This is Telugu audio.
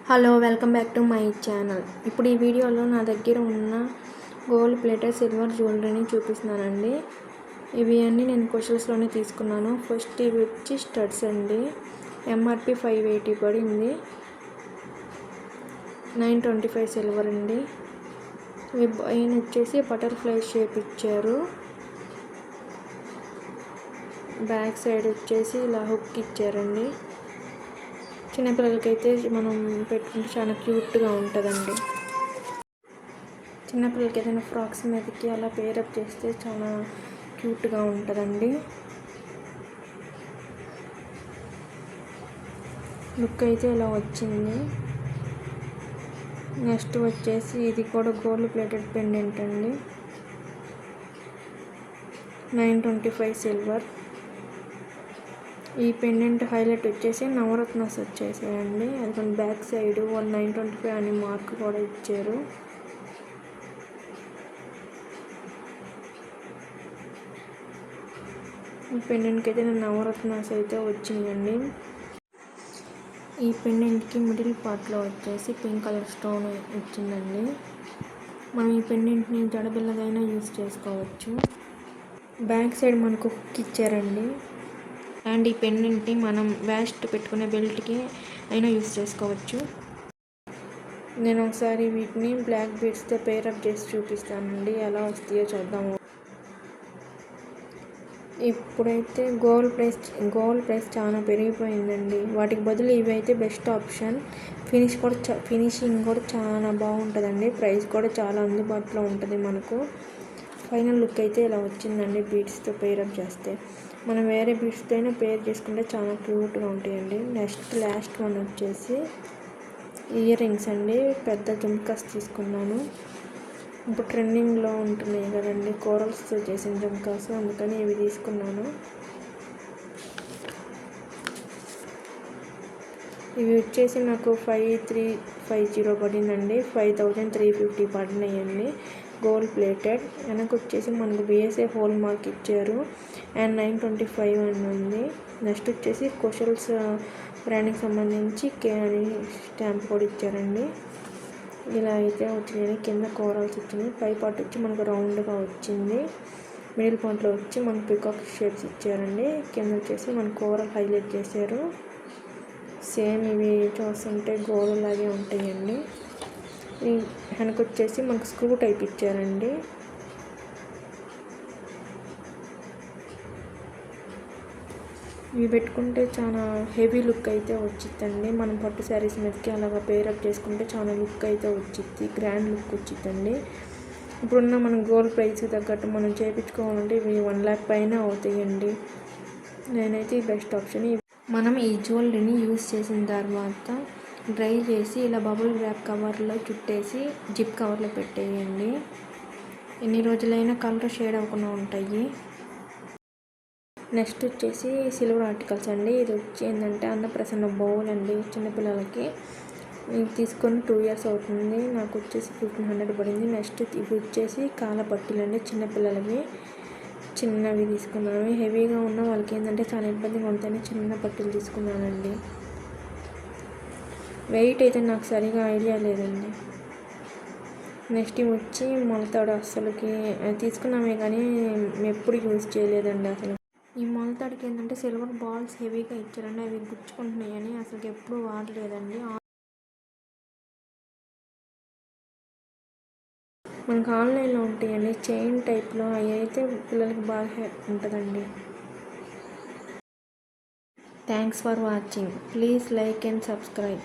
Hello, welcome back to my channel. ఇప్పుడు ఈ వీడియోలో నా దగ్గర ఉన్న గోల్డ్ ప్లేటెడ్ సిల్వర్ జ్యువెలరీని చూపిస్తున్నానండి. ఇవి అన్నీ నేను క్వశ్చన్స్లోనే తీసుకున్నాను. ఫస్ట్ ఇవి వచ్చి స్టడ్స్ అండి. ఎంఆర్పి 580 పడింది. 925 సిల్వర్ అండి. ఇవి పైన వచ్చేసి బటర్ఫ్లై షేప్ ఇచ్చారు. బ్యాక్ సైడ్ వచ్చేసి ఇలా హుక్ ఇచ్చారండి. చిన్నపిల్లలకైతే మనం పెట్టుకుంటే చాలా క్యూట్గా ఉంటుందండి. చిన్నపిల్లలకి ఏదైనా ఫ్రాక్స్ మీదకి అలా పేరప్ చేస్తే చాలా క్యూట్గా ఉంటుందండి. లుక్ అయితే ఇలా వచ్చింది. నెక్స్ట్ వచ్చేసి ఇది కూడా గోల్డ్ ప్లేటెడ్ పెండెంట్ అండి. 925 సిల్వర్. ఈ పెండెంట్ హైలైట్ వచ్చేసి నవరత్నాస్ వచ్చేసాయండి. అది కొన్ని బ్యాక్ సైడ్ 925 అని మార్క్ కూడా ఇచ్చారు. ఈ పెండెంట్కి అయితే నవరత్నాస్ అయితే వచ్చినాయండి. ఈ పెండెంట్కి మిడిల్ పార్ట్లో వచ్చేసి పింక్ కలర్ స్టోన్ వచ్చిందండి. మనం ఈ పెండెంట్ని జడబిల్లగైనా యూజ్ చేసుకోవచ్చు. బ్యాక్ సైడ్ మనకు హుక్ ఇచ్చారండి. అండ్ ఈ పెండెంట్ని మనం వేస్ట్ పెట్టుకునే బెల్ట్కి అయినా యూజ్ చేసుకోవచ్చు. నేను ఒకసారి వీటిని బ్లాక్ బీడ్స్తో పేరప్ చేసి చూపిస్తానండి, ఎలా వస్తాయో చూద్దాము. ఇప్పుడైతే గోల్డ్ ప్రైస్ చాలా పెరిగిపోయిందండి. వాటికి బదులు ఇవి అయితే బెస్ట్ ఆప్షన్. ఫినిషింగ్ కూడా చాలా బాగుంటుందండి. ప్రైస్ కూడా చాలా అందుబాటులో ఉంటుంది మనకు. ఫైనల్ లుక్ అయితే ఇలా వచ్చిందండి. బీడ్స్తో పేరప్ చేస్తే మనం వేరే బీడ్స్తో అయినా పేర్ చేసుకుంటే చాలా క్యూట్గా ఉంటాయండి. లాస్ట్ వన్ వచ్చేసి ఇయర్ రింగ్స్ అండి. పెద్ద జుమ్కాస్ తీసుకున్నాను. ఇప్పుడు ట్రెండింగ్లో ఉంటున్నాయి కదండి కోరల్స్తో చేసిన జుమ్కాస్, అందుకని ఇవి తీసుకున్నాను. ఇవి వచ్చేసి నాకు 5350 పడిందండి. 5350 పడినాయండి. Gold plated. వెనక్కి వచ్చేసి మనకు బిఎస్ఏ హోల్ మార్క్ ఇచ్చారు. అండ్ 925 అని ఉంది. నెక్స్ట్ వచ్చేసి కుషల్స్ బ్రాండ్కి సంబంధించి కే అని స్టాంప్ కూడా ఇచ్చారండి. ఇలా అయితే వచ్చినాయి. కింద కోరల్స్ వచ్చినాయి. పై పార్ట్ వచ్చి మనకు రౌండ్గా వచ్చింది. మిడిల్ పార్ట్లో వచ్చి మనకు పికాక్ షేప్స్ ఇచ్చారండి. కింద వచ్చేసి మన కోరల్ హైలైట్ చేశారు. సేమ్ ఇవి చూస్తుంటే గోల్డ్ లాగే ఉంటాయండి. వెనక వచ్చేసి మనకు స్క్రూ టైప్ ఇచ్చారండి. ఇవి పెట్టుకుంటే చాలా హెవీ లుక్ అయితే వచ్చిద్దండి. మనం పట్టు శారీస్ మీదకి అలాగా పేరప్ చేసుకుంటే చాలా లుక్ అయితే వచ్చిద్ది, గ్రాండ్ లుక్ వచ్చిద్దండి. ఇప్పుడున్న మన గోల్డ్ ప్రైస్కి తగ్గట్టు మనం చేయించుకోవాలంటే ఇవి 1 lakh పైన అవుతాయండి. నేనైతే ఈ బెస్ట్ ఆప్షన్. మనం ఈ జ్యువెలరీని యూజ్ చేసిన తర్వాత డ్రై చేసి ఇలా బబుల్ ర్యాప్ కవర్లో చుట్టేసి జిప్ కవర్లో పెట్టేయండి. ఎన్ని రోజులైనా కలర్ షేడ్ అవ్వకుండా ఉంటాయి. నెక్స్ట్ వచ్చేసి సిల్వర్ ఆర్టికల్స్ అండి. ఇది వచ్చి ఏంటంటే అన్నప్రసన్న బౌల్ అండి. చిన్నపిల్లలకి ఇది తీసుకొని 2 years అవుతుంది. నాకు వచ్చేసి 1500 పడింది. నెక్స్ట్ ఇవి వచ్చేసి కాల పట్టీలు అండి. చిన్నపిల్లలవి చిన్నవి తీసుకున్నాను. హెవీగా ఉన్న వాళ్ళకి ఏంటంటే చాలా ఇబ్బందిగా ఉంటాయని చిన్న పట్టీలు తీసుకున్నానండి. వెయిట్ అయితే నాకు సరిగా ఐడియా లేదండి. నెక్స్ట్ ఇవి వచ్చి మొలతాడు. అసలుకి తీసుకున్నామే కానీ ఎప్పుడు యూజ్ చేయలేదండి. అసలు ఈ మొలతాడికి ఏంటంటే సిల్వర్ బాల్స్ హెవీగా ఇచ్చారండి. అవి గుచ్చుకుంటున్నాయని అసలు ఎప్పుడు వాడలేదండి. మనకు ఆన్లైన్లో ఉంటాయండి చైన్ టైప్లో. అవి అయితే పిల్లలకి బాగా ఉంటుందండి. Thanks for watching. Please like and subscribe.